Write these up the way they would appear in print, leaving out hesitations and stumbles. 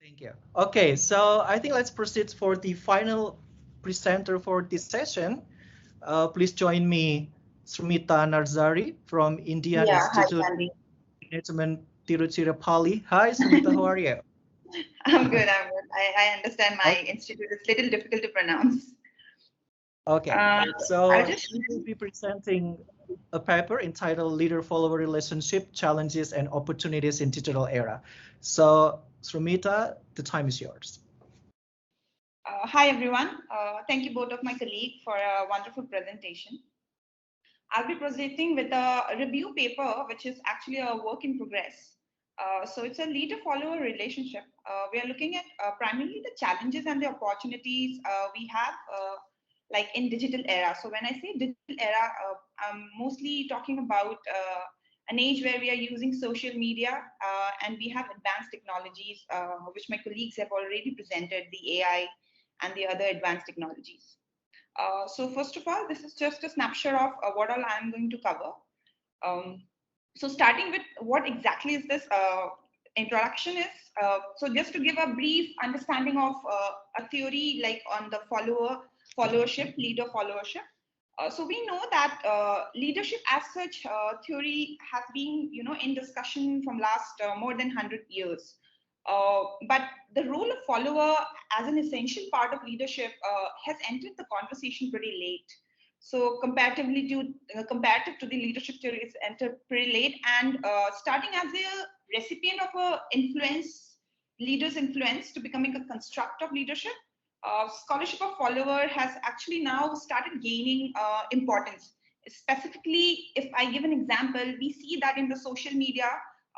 Thank you. Okay, so I think let's proceed for the final presenter for this session. Please join me, Srumita Narzary from Indian Yeah, hi, Institute Sandy. of Management, Tiruchirappalli. Hi, Srumita, how are you? I'm good. I'm good. I understand my Okay. institute is little difficult to pronounce. Okay, I'll so just we will be presenting a paper entitled Leader-Follower Relationship, Challenges and Opportunities in Digital Era. So, Srumita, the time is yours. Hi, everyone. Thank you both of my colleagues for a wonderful presentation. I'll be presenting with a review paper, which is actually a work in progress. So it's a leader-follower relationship. We are looking at primarily the challenges and the opportunities we have like in digital era. So when I say digital era, I'm mostly talking about an age where we are using social media and we have advanced technologies, which my colleagues have already presented, the AI and the other advanced technologies. So first of all, this is just a snapshot of what all I'm going to cover. So starting with what exactly is this introduction is. So just to give a brief understanding of a theory like on the followership, leader followership. So we know that leadership as such theory has been, in discussion from last more than 100 years. But the role of follower as an essential part of leadership has entered the conversation pretty late. So comparative to the leadership theory, it's entered pretty late, and starting as a recipient of a leader's influence to becoming a construct of leadership. Scholarship of follower has actually now started gaining importance. Specifically, if I give an example, we see that in the social media,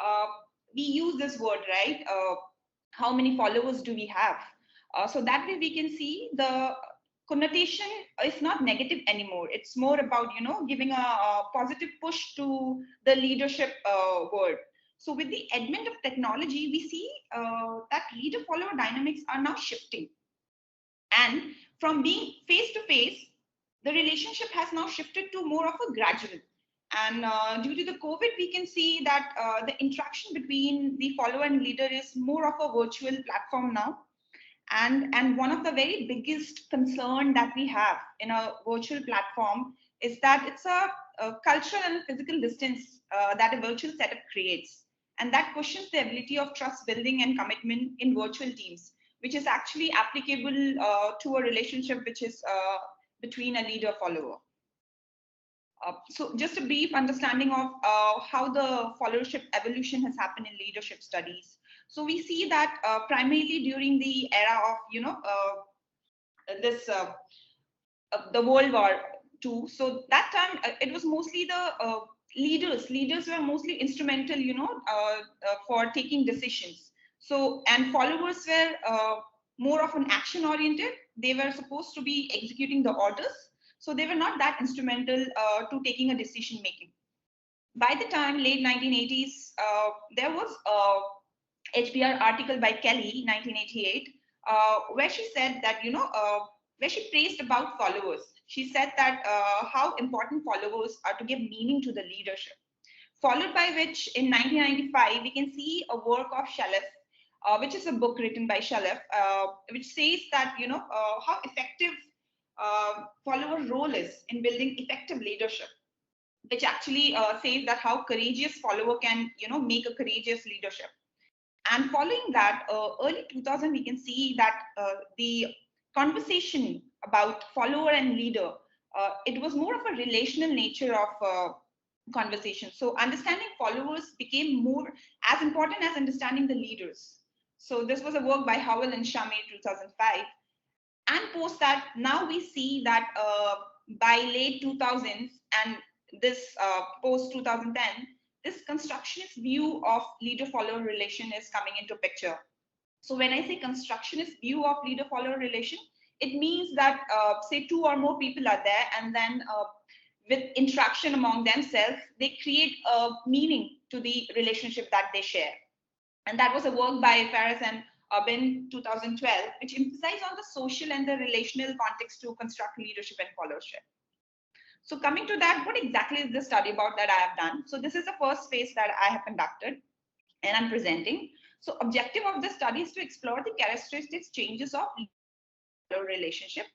uh, we use this word, right? How many followers do we have? So that way we can see the connotation is not negative anymore. It's more about, giving a positive push to the leadership word. So with the advent of technology, we see that leader-follower dynamics are now shifting. And from being face-to-face, the relationship has now shifted to more of a gradual. And due to the COVID, we can see that the interaction between the follower and leader is more of a virtual platform now. And one of the very biggest concern that we have in a virtual platform is that it's a cultural and physical distance that a virtual setup creates. And that questions the ability of trust building and commitment in virtual teams, which is actually applicable to a relationship which is between a leader follower. So just a brief understanding of how the followership evolution has happened in leadership studies. So we see that primarily during the era of, the World War II. So that time it was mostly the leaders. Leaders were mostly instrumental, for taking decisions. So, and followers were more of an action oriented. They were supposed to be executing the orders. So they were not that instrumental to taking a decision making. By the time late 1980s, there was a HBR article by Kelly, 1988, where she said that, where she praised about followers. She said that how important followers are to give meaning to the leadership. Followed by which in 1995, we can see a work of Shalef, which is a book written by Shalef, which says that, how effective follower role is in building effective leadership, which actually says that how courageous follower can, make a courageous leadership. And following that, early 2000, we can see that the conversation about follower and leader, it was more of a relational nature of conversation. So understanding followers became more as important as understanding the leaders. So this was a work by Howell and Shamir, 2005. And post that, now we see that by late 2000s and this post 2010, this constructionist view of leader-follower relation is coming into picture. So when I say constructionist view of leader-follower relation, it means that say two or more people are there, and then with interaction among themselves, they create a meaning to the relationship that they share. And that was a work by Faris and Bin 2012, which emphasized on the social and the relational context to construct leadership and followership. So coming to that, what exactly is this study about that I have done? So this is the first phase that I have conducted and I'm presenting. So objective of the study is to explore the characteristics changes of leader-follower relationship,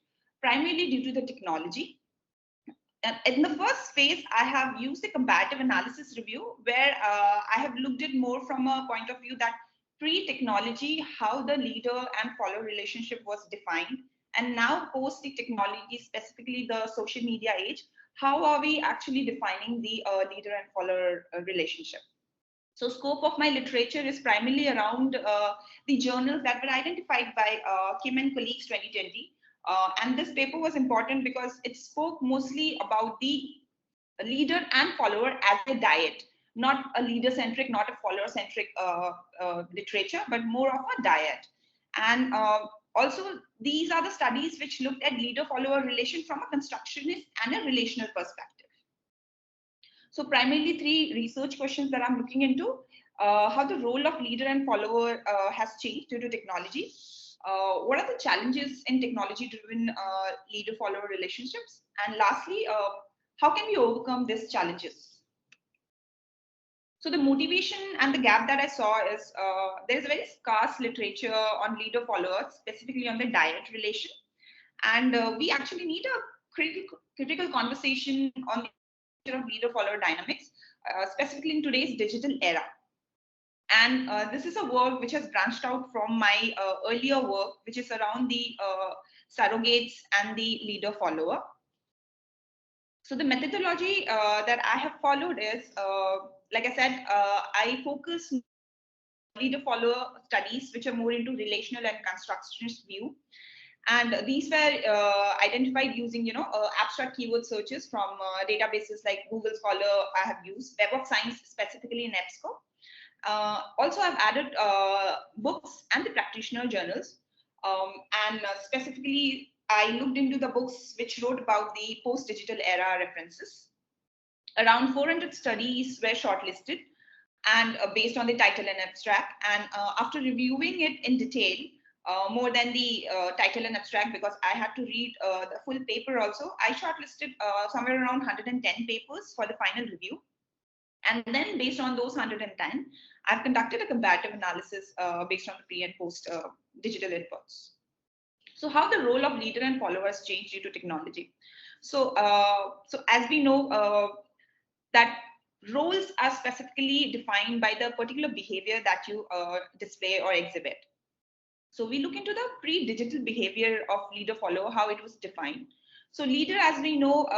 primarily due to the technology. And in the first phase, I have used a comparative analysis review where I have looked at more from a point of view that pre-technology, how the leader and follower relationship was defined, and now post the technology, specifically the social media age, how are we actually defining the leader and follower relationship. So scope of my literature is primarily around the journals that were identified by Kim and colleagues 2020. And this paper was important because it spoke mostly about the leader and follower as a diet, not a leader-centric, not a follower-centric literature, but more of a diet. And also, these are the studies which looked at leader-follower relation from a constructionist and a relational perspective. So primarily 3 research questions that I'm looking into: how the role of leader and follower has changed due to technology. What are the challenges in technology-driven leader-follower relationships? And lastly, how can we overcome these challenges? So the motivation and the gap that I saw is there's a very scarce literature on leader-follower, specifically on the diet relation. And we actually need a critical conversation on the of leader-follower dynamics, specifically in today's digital era. And this is a work which has branched out from my earlier work, which is around the surrogates and the leader-follower. So the methodology that I have followed is, like I said, I focus leader-follower studies, which are more into relational and constructionist view. And these were identified using, abstract keyword searches from databases like Google Scholar. I have used Web of Science, specifically in EBSCO. Also, I've added books and the practitioner journals. And specifically, I looked into the books which wrote about the post-digital era references. Around 400 studies were shortlisted and based on the title and abstract. And after reviewing it in detail, more than the title and abstract, because I had to read the full paper also, I shortlisted somewhere around 110 papers for the final review. And then based on those 110, I've conducted a comparative analysis based on the pre and post digital inputs. So how the role of leader and followers changed due to technology. So, so as we know, that roles are specifically defined by the particular behavior that you display or exhibit. So we look into the pre-digital behavior of leader-follower, how it was defined. So leader, as we know,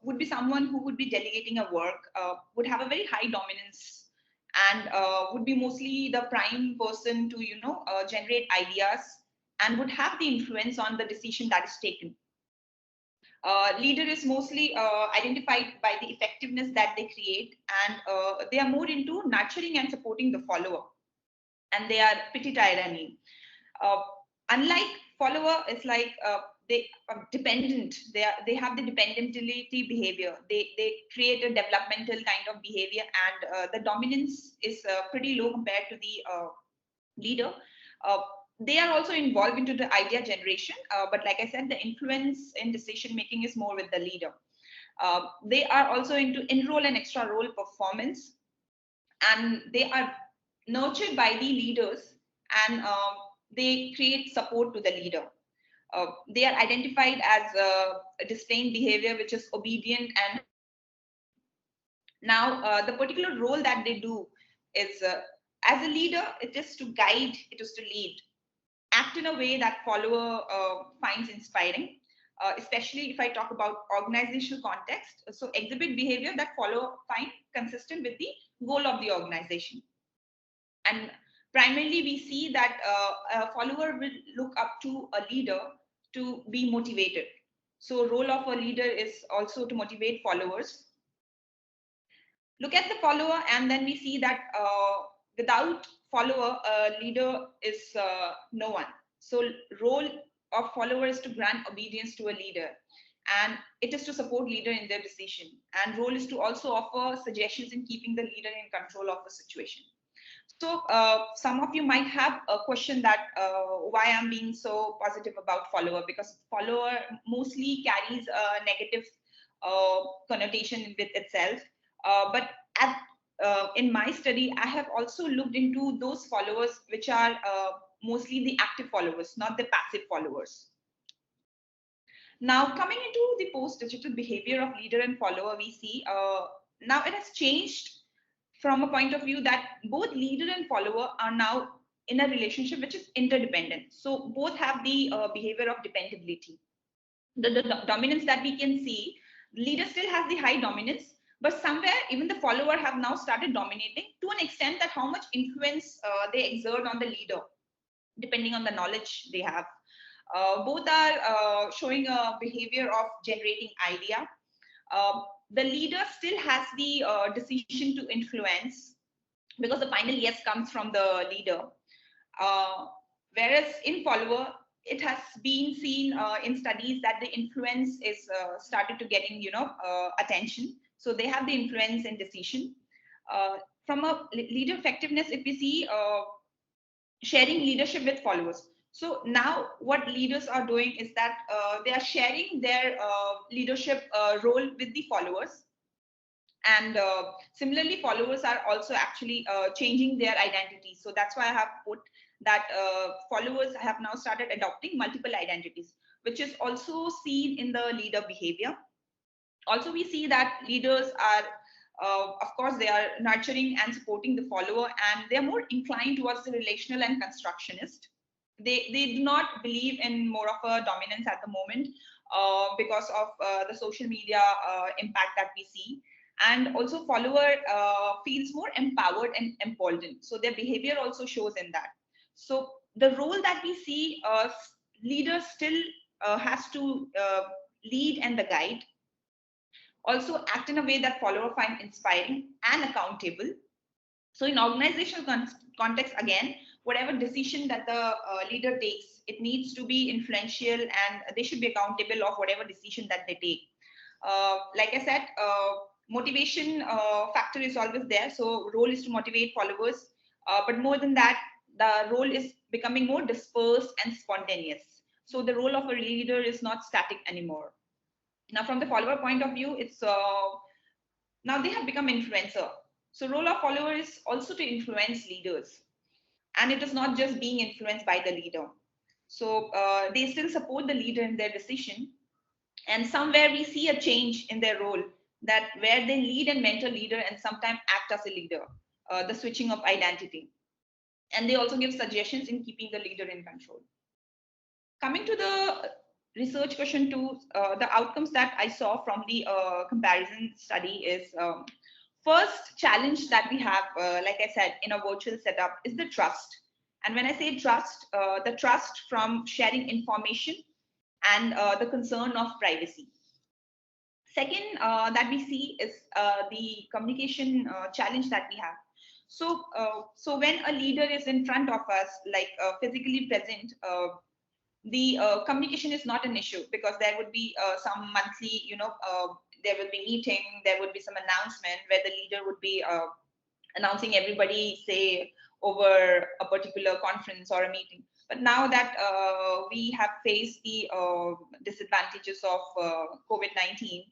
would be someone who would be delegating a work, would have a very high dominance, and would be mostly the prime person to, generate ideas, and would have the influence on the decision that is taken. Leader is mostly identified by the effectiveness that they create, and they are more into nurturing and supporting the follower, and they are petit tyranny. Unlike follower, it's like they are dependent. They have the dependentity behavior. They create a developmental kind of behavior, and the dominance is pretty low compared to the leader. They are also involved into the idea generation, but like I said, the influence in decision making is more with the leader. They are also into in-role and extra role performance, and they are nurtured by the leaders, and they create support to the leader. They are identified as displaying behavior which is obedient, and now the particular role that they do is as a leader, it is to guide, it is to lead, act in a way that follower finds inspiring, especially if I talk about organizational context. So exhibit behavior that follower find consistent with the goal of the organization. And primarily we see that a follower will look up to a leader to be motivated. So role of a leader is also to motivate followers. Look at the follower, and then we see that without follower, a leader is no one. So role of follower is to grant obedience to a leader, and it is to support leader in their decision. And role is to also offer suggestions in keeping the leader in control of the situation. So some of you might have a question that why I'm being so positive about follower, because follower mostly carries a negative connotation with itself. But in my study, I have also looked into those followers which are mostly the active followers, not the passive followers. Now, coming into the post-digital behavior of leader and follower, we see now it has changed from a point of view that both leader and follower are now in a relationship which is interdependent. So both have the behavior of dependability. The dominance that we can see, leader still has the high dominance, but somewhere even the follower have now started dominating to an extent that how much influence they exert on the leader, depending on the knowledge they have. Both are showing a behavior of generating idea. The leader still has the decision to influence because the final yes comes from the leader. Whereas in follower, it has been seen in studies that the influence is started to getting attention. So they have the influence and decision. From a leader effectiveness, if we see sharing leadership with followers. So now what leaders are doing is that they are sharing their leadership role with the followers. And similarly, followers are also actually changing their identity. So that's why I have put that followers have now started adopting multiple identities, which is also seen in the leader behavior. Also, we see that leaders are, of course, they are nurturing and supporting the follower, and they're more inclined towards the relational and constructionist. They do not believe in more of a dominance at the moment because of the social media impact that we see. And also follower feels more empowered and emboldened. So their behavior also shows in that. So the role that we see, leaders still has to lead and the guide. Also act in a way that follower find inspiring and accountable. So in organizational context, again, whatever decision that the leader takes, it needs to be influential and they should be accountable of whatever decision that they take. Like I said, motivation factor is always there. So role is to motivate followers, but more than that, the role is becoming more dispersed and spontaneous. So the role of a leader is not static anymore. Now, from the follower point of view, it's now they have become influencer. So role of follower is also to influence leaders, and it is not just being influenced by the leader. So they still support the leader in their decision, and somewhere we see a change in their role, that where they lead and mentor leader and sometimes act as a leader, the switching of identity. And they also give suggestions in keeping the leader in control. Coming to the research question 2, the outcomes that I saw from the comparison study is first challenge that we have, like I said, in a virtual setup is the trust. And when I say trust, the trust from sharing information and the concern of privacy. Second that we see is the communication challenge that we have. So, so when a leader is in front of us, like physically present, the communication is not an issue because there would be some monthly, there will be meeting, there would be some announcement where the leader would be announcing everybody, say, over a particular conference or a meeting. But now that we have faced the disadvantages of COVID-19,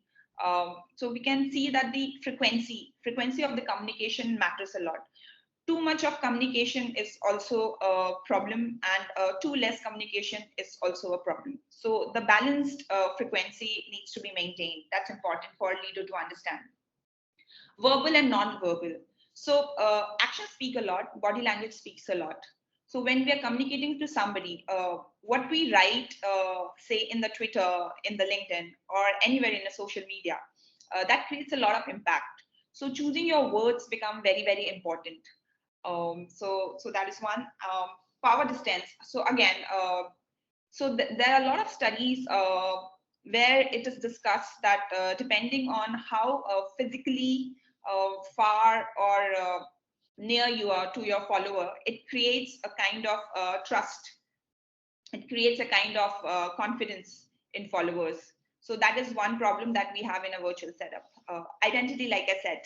so we can see that the frequency of the communication matters a lot. Too much of communication is also a problem, and too less communication is also a problem. So the balanced frequency needs to be maintained. That's important for a leader to understand. Verbal and non-verbal. So actions speak a lot, body language speaks a lot. So when we are communicating to somebody, what we write, say in the Twitter, in the LinkedIn, or anywhere in a social media, that creates a lot of impact. So choosing your words become very, very important. So that is one. Power distance. So again, there are a lot of studies where it is discussed that depending on how physically far or near you are to your follower, it creates a kind of trust. It creates a kind of confidence in followers. So that is one problem that we have in a virtual setup. Identity, like I said.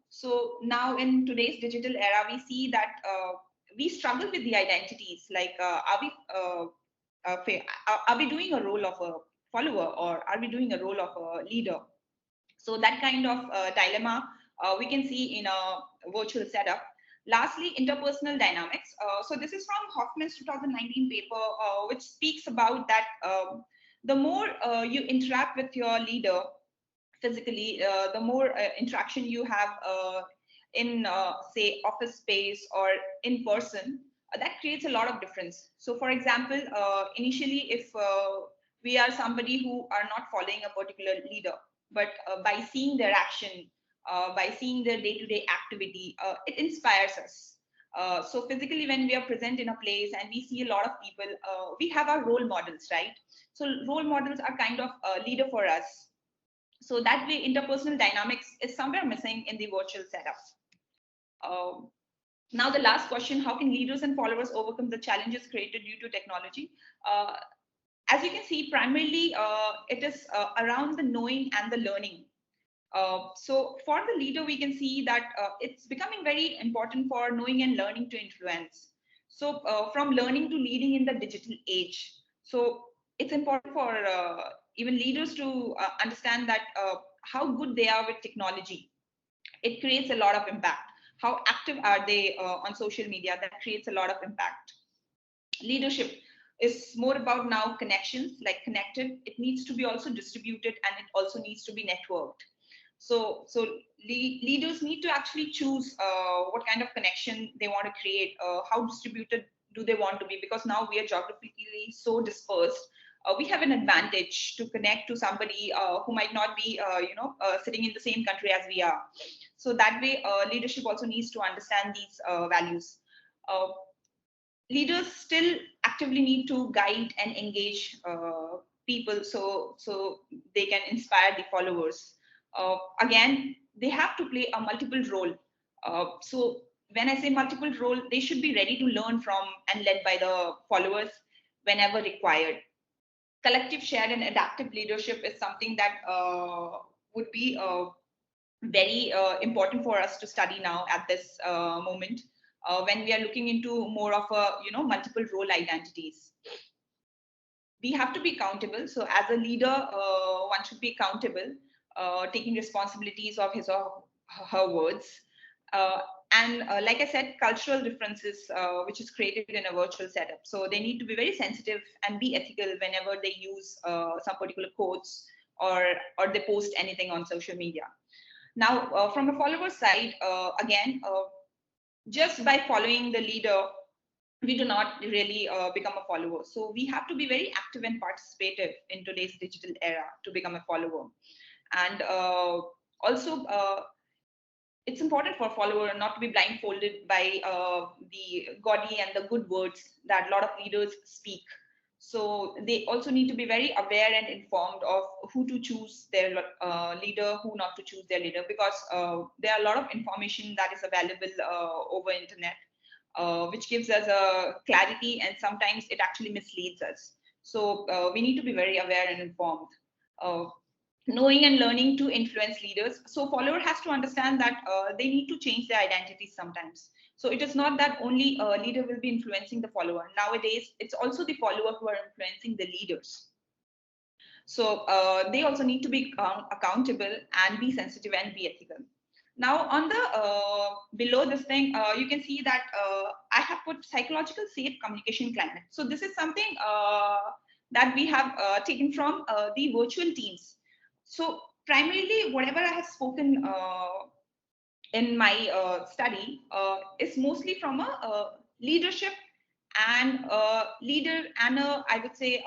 So now in today's digital era, we see that we struggle with the identities. Like, are we doing a role of a follower or are we doing a role of a leader? So that kind of dilemma we can see in a virtual setup. Lastly, interpersonal dynamics. So this is from Hoffman's 2019 paper, which speaks about that the more you interact with your leader physically, the more interaction you have in, say, office space or in person, that creates a lot of difference. So, for example, initially, if we are somebody who are not following a particular leader, but by seeing their action, by seeing their day-to-day activity, it inspires us. So physically, when we are present in a place and we see a lot of people, we have our role models, right? So role models are kind of a leader for us. So that way, interpersonal dynamics is somewhere missing in the virtual setup. Now, the last question, how can leaders and followers overcome the challenges created due to technology? As you can see, primarily, it is around the knowing and the learning. So for the leader, we can see that it's becoming very important for knowing and learning to influence. So from learning to leading in the digital age. So it's important for even leaders to understand that how good they are with technology. It creates a lot of impact. How active are they on social media? That creates a lot of impact. Leadership is more about now connections, like connected. It needs to be also distributed, and it also needs to be networked. So leaders need to actually choose what kind of connection they want to create, how distributed do they want to be, because now we are geographically so dispersed. We have an advantage to connect to somebody who might not be, sitting in the same country as we are. So that way, leadership also needs to understand these values. Leaders still actively need to guide and engage people so they can inspire the followers. Again, they have to play a multiple role. So when I say multiple role, they should be ready to learn from and led by the followers whenever required. Collective, shared, and adaptive leadership is something that would be very important for us to study now at this moment, when we are looking into more of a multiple role identities. We have to be accountable. So as a leader, one should be accountable, taking responsibilities of his or her words. And like I said, cultural differences, which is created in a virtual setup. So they need to be very sensitive and be ethical whenever they use some particular quotes or they post anything on social media. Now, from a follower side, again, just by following the leader, we do not really become a follower. So we have to be very active and participative in today's digital era to become a follower. And also, it's important for a follower not to be blindfolded by the gaudy and the good words that a lot of leaders speak. So they also need to be very aware and informed of who to choose their leader, who not to choose their leader, because there are a lot of information that is available over internet, which gives us a clarity, and sometimes it actually misleads us. So we need to be very aware and informed. Knowing and learning to influence leaders. So follower has to understand that they need to change their identities sometimes. So it is not that only a leader will be influencing the follower. Nowadays, it's also the follower who are influencing the leaders. So they also need to be accountable and be sensitive and be ethical. Now on the below this thing, you can see that I have put psychological safe communication climate. So this is something that we have taken from the virtual teams. So primarily, whatever I have spoken in my study is mostly from a leadership and a leader and I would say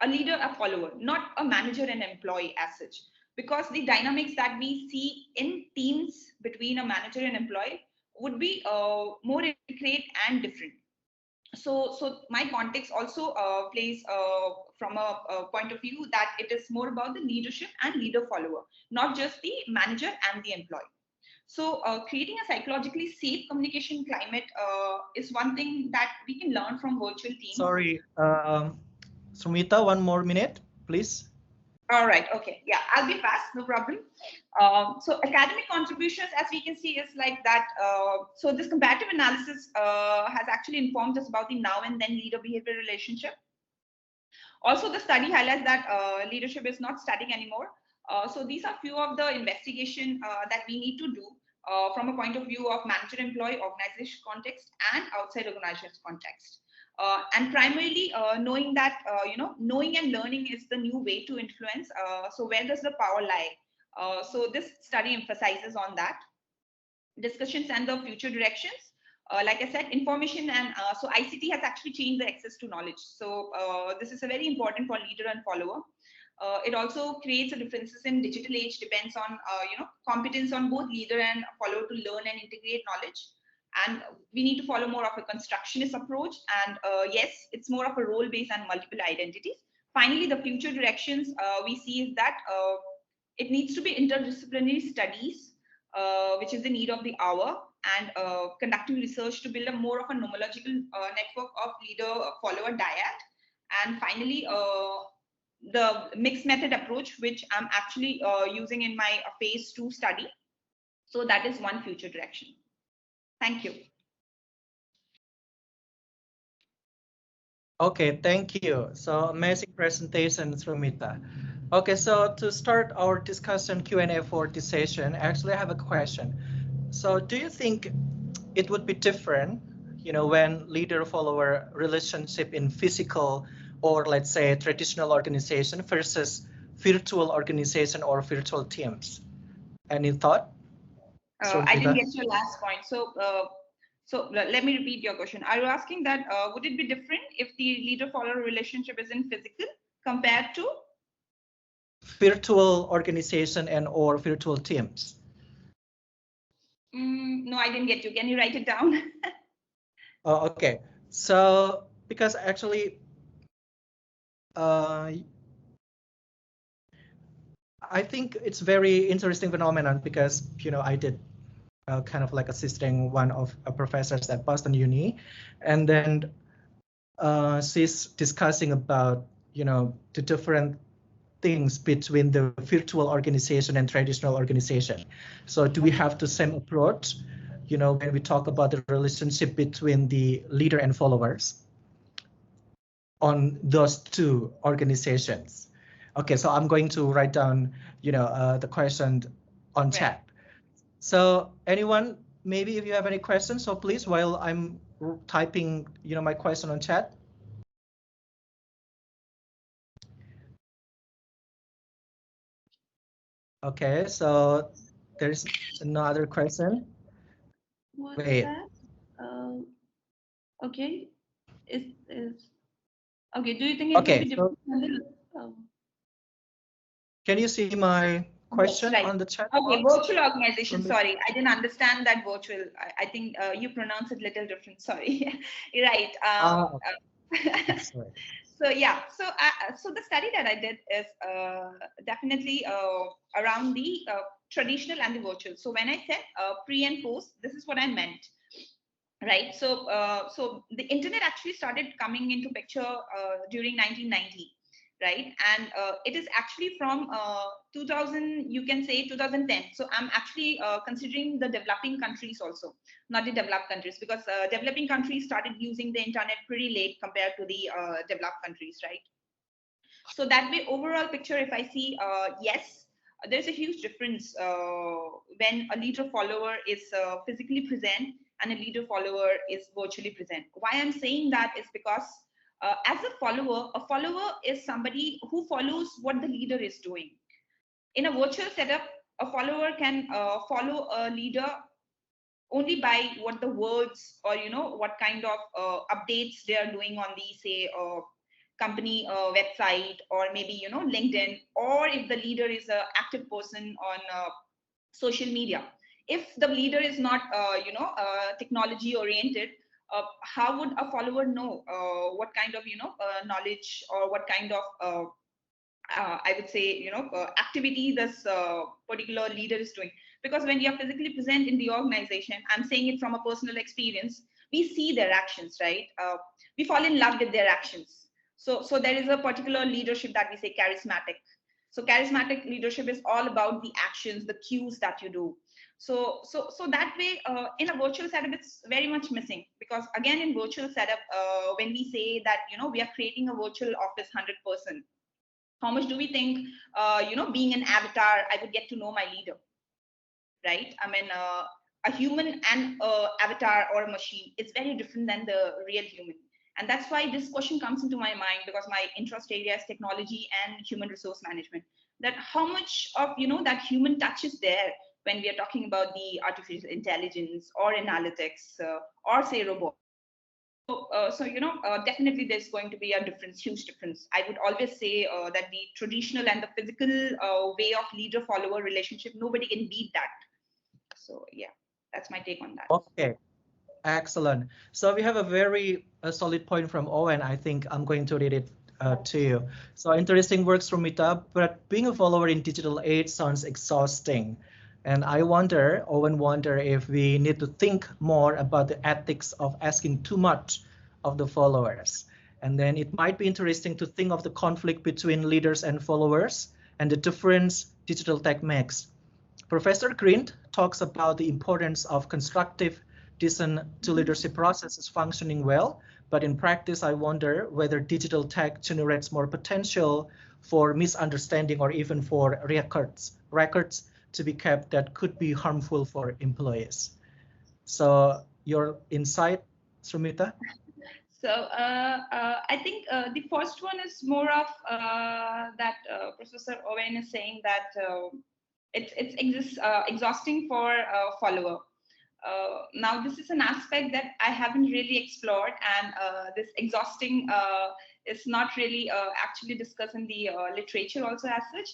a leader, a follower, not a manager and employee as such. Because the dynamics that we see in teams between a manager and employee would be more integrate and different. So my context also plays from a point of view that it is more about the leadership and leader follower, not just the manager and the employee. So creating a psychologically safe communication climate is one thing that we can learn from virtual teams. Sorry, Srumita, one more minute, please. All right. Okay. Yeah, I'll be fast. No problem. So academic contributions, as we can see, is like that. So this comparative analysis has actually informed us about the now and then leader behavior relationship. Also, the study highlights that leadership is not static anymore. So these are few of the investigation that we need to do from a point of view of manager-employee organization context and outside organization context. And primarily knowing that, knowing and learning is the new way to influence. So where does the power lie? So this study emphasizes on that. Discussions and the future directions. Like I said, information and so ICT has actually changed the access to knowledge. So this is a very important for leader and follower. It also creates a differences in digital age depends on competence on both leader and follower to learn and integrate knowledge. And we need to follow more of a constructionist approach. And yes, it's more of a role-based and multiple identities. Finally, the future directions we see is that it needs to be interdisciplinary studies, which is the need of the hour, and conducting research to build a more of a nomological network of leader-follower dyad. And finally, the mixed method approach, which I'm actually using in my phase 2 study. So that is one future direction. Thank you. Okay, thank you. So amazing presentation, Srumita. Okay, so to start our discussion Q&A for this session, actually I have a question. So do you think it would be different, when leader-follower relationship in physical or let's say traditional organization versus virtual organization or virtual teams? Any thought? I didn't get your last point. So let me repeat your question. Are you asking that would it be different if the leader-follower relationship is in physical compared to virtual organization and or virtual teams? No, I didn't get you. Can you write it down? Oh, okay. So because actually, I think it's very interesting phenomenon because I did kind of like assisting one of professors at Boston Uni, and then she's discussing about the different things between the virtual organization and traditional organization. So do we have the same approach, when we talk about the relationship between the leader and followers on those two organizations? Okay, so I'm going to write down, the question on chat. So anyone, maybe if you have any questions, so please, while I'm typing, my question on chat. Okay, so there's another question. What's that? Okay. Is okay. Do you think it will be different? Can you see my question on the chat? Okay, virtual organization. Sorry, I didn't understand that virtual. I think you pronounce it a little different. Sorry. Right. Sorry. So yeah, so the study that I did is definitely around the traditional and the virtual. So when I said pre and post, this is what I meant, right? So so the internet actually started coming into picture during 1990, right? And it is actually from 2000, you can say 2010. So I'm actually considering the developing countries also, not the developed countries, because developing countries started using the internet pretty late compared to the developed countries, right? So that way, overall picture, if I see, yes, there's a huge difference when a leader follower is physically present and a leader follower is virtually present. Why I'm saying that is because as a follower is somebody who follows what the leader is doing. In a virtual setup, a follower can follow a leader only by what the words or what kind of updates they are doing on the say company website or maybe LinkedIn, or if the leader is an active person on social media. If the leader is not technology oriented, how would a follower know what kind of knowledge or what kind of I would say activity this particular leader is doing? Because when you are physically present in the organization, I'm saying it from a personal experience, we see their actions, right? We fall in love with their actions. So there is a particular leadership that we say charismatic. So charismatic leadership is all about the actions, the cues that you do. So that way, in a virtual setup, it's very much missing, because again, in virtual setup, when we say that we are creating a virtual office 100%, How much do we think, being an avatar, I would get to know my leader, right? I mean, a human and avatar or a machine, it's very different than the real human. And that's why this question comes into my mind, because my interest area is technology and human resource management. That how much of, that human touch is there when we are talking about the artificial intelligence or analytics, or say robots. Definitely there's going to be a difference, huge difference. I would always say that the traditional and the physical way of leader-follower relationship, nobody can beat that. So yeah, that's my take on that. Okay, excellent. So we have a very solid point from Owen. I think I'm going to read it to you. So interesting works from Srumita, but being a follower in digital age sounds exhausting. And I wonder, Owen wonder if we need to think more about the ethics of asking too much of the followers. And then it might be interesting to think of the conflict between leaders and followers and the difference digital tech makes. Professor Green talks about the importance of constructive dissent to leadership processes functioning well, but in practice, I wonder whether digital tech generates more potential for misunderstanding or even for records to be kept that could be harmful for employees. So your insight, Srumita? So I think the first one is more of that Professor Owen is saying that it's exhausting for a follower. Now, this is an aspect that I haven't really explored, and this exhausting is not really actually discussed in the literature also as such.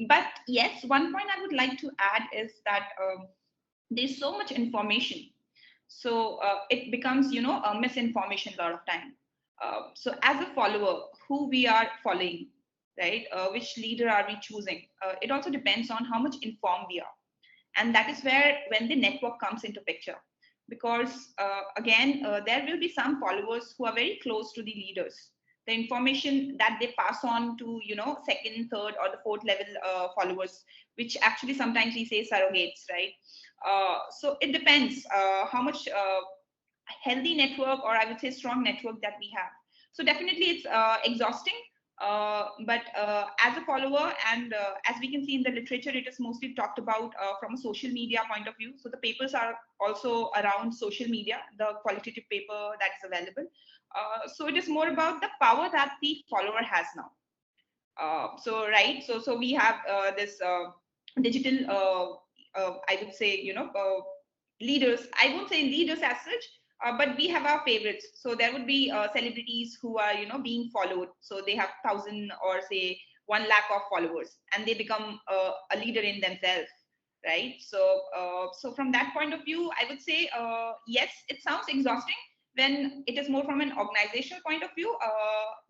But yes, one point I would like to add is that there's so much information. So it becomes, a misinformation a lot of time. So as a follower, who we are following, right? Which leader are we choosing? It also depends on how much informed we are. And that is where when the network comes into picture, because again there will be some followers who are very close to the leaders. The information that they pass on to second, third, or the fourth level followers, which actually sometimes we say surrogates, right? So it depends how much healthy network, or I would say strong network, that we have. So definitely it's exhausting. But as a follower, and as we can see in the literature, it is mostly talked about from a social media point of view. So the papers are also around social media, the qualitative paper that is available. So it is more about the power that the follower has now. So we have this digital, I would say, leaders. I won't say leaders as such, but we have our favorites. So there would be celebrities who are, being followed. So they have 1,000 or say 1 lakh of followers, and they become a leader in themselves, right? So from that point of view, I would say yes, it sounds exhausting when it is more from an organizational point of view.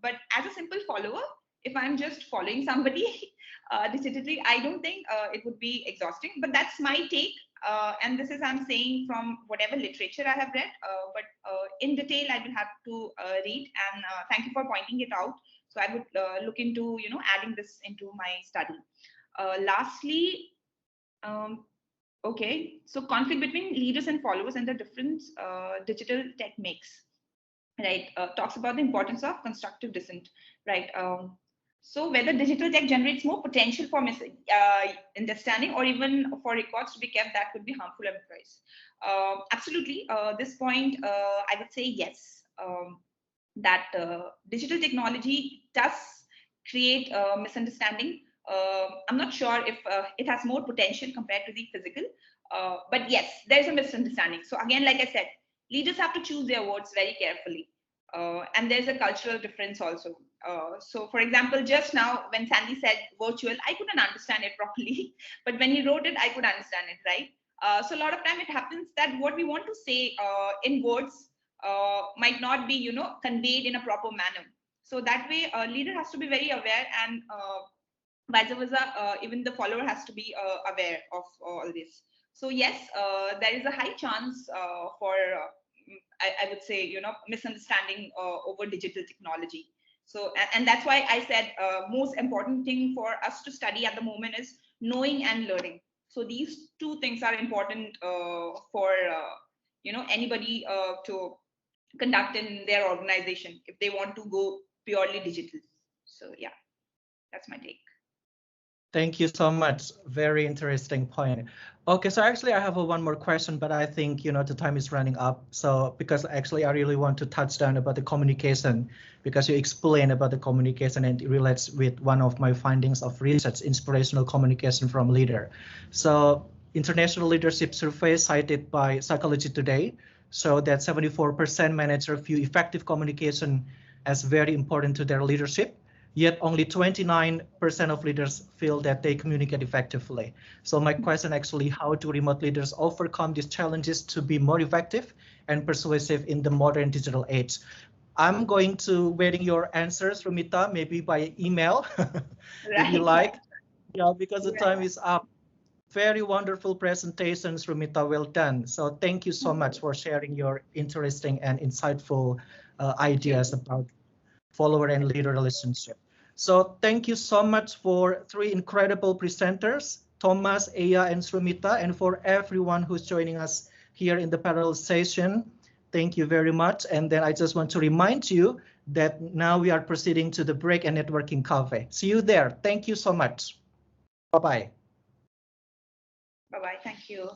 But as a simple follower, if I'm just following somebody digitally, I don't think it would be exhausting. But that's my take. And this is I'm saying from whatever literature I have read, but in detail I will have to read. And thank you for pointing it out. So I would look into adding this into my study. Lastly, okay, so conflict between leaders and followers and the difference digital tech makes, right? Talks about the importance of constructive dissent, right? So whether digital tech generates more potential for misunderstanding or even for records to be kept that could be harmful employees. Absolutely, this point, I would say yes, that digital technology does create misunderstanding. I'm not sure if it has more potential compared to the physical, but yes, there's a misunderstanding. So again, like I said, leaders have to choose their words very carefully. And there's a cultural difference also. So for example, just now when Sandy said virtual, I couldn't understand it properly, but when he wrote it, I could understand it, right? So a lot of time it happens that what we want to say in words might not be, conveyed in a proper manner. So that way, a leader has to be very aware, and vice versa, even the follower has to be aware of all this. So yes, there is a high chance for I would say misunderstanding over digital technology. So and that's why I said most important thing for us to study at the moment is knowing and learning. So these two things are important for anybody to conduct in their organization if they want to go purely digital. So yeah. That's my take. Thank you so much. Very interesting point. Okay, so actually I have one more question, but I think, the time is running up. So because actually I really want to touch down about the communication, because you explained about the communication and it relates with one of my findings of research, inspirational communication from leader. So International Leadership Survey cited by Psychology Today show that 74% manager view effective communication as very important to their leadership. Yet only 29% of leaders feel that they communicate effectively. So my question actually, how do remote leaders overcome these challenges to be more effective and persuasive in the modern digital age? I'm going to waiting your answers, Srumita, maybe by email, if you like. Yeah, because the time is up. Very wonderful presentation, Srumita. Well done. So thank you so much for sharing your interesting and insightful ideas about follower and leader relationship. So thank you so much for 3 incredible presenters, Thomas, Aya, and Srumita, and for everyone who's joining us here in the parallel session. Thank you very much. And then I just want to remind you that now we are proceeding to the break and networking cafe. See you there. Thank you so much. Bye-bye. Bye-bye. Thank you.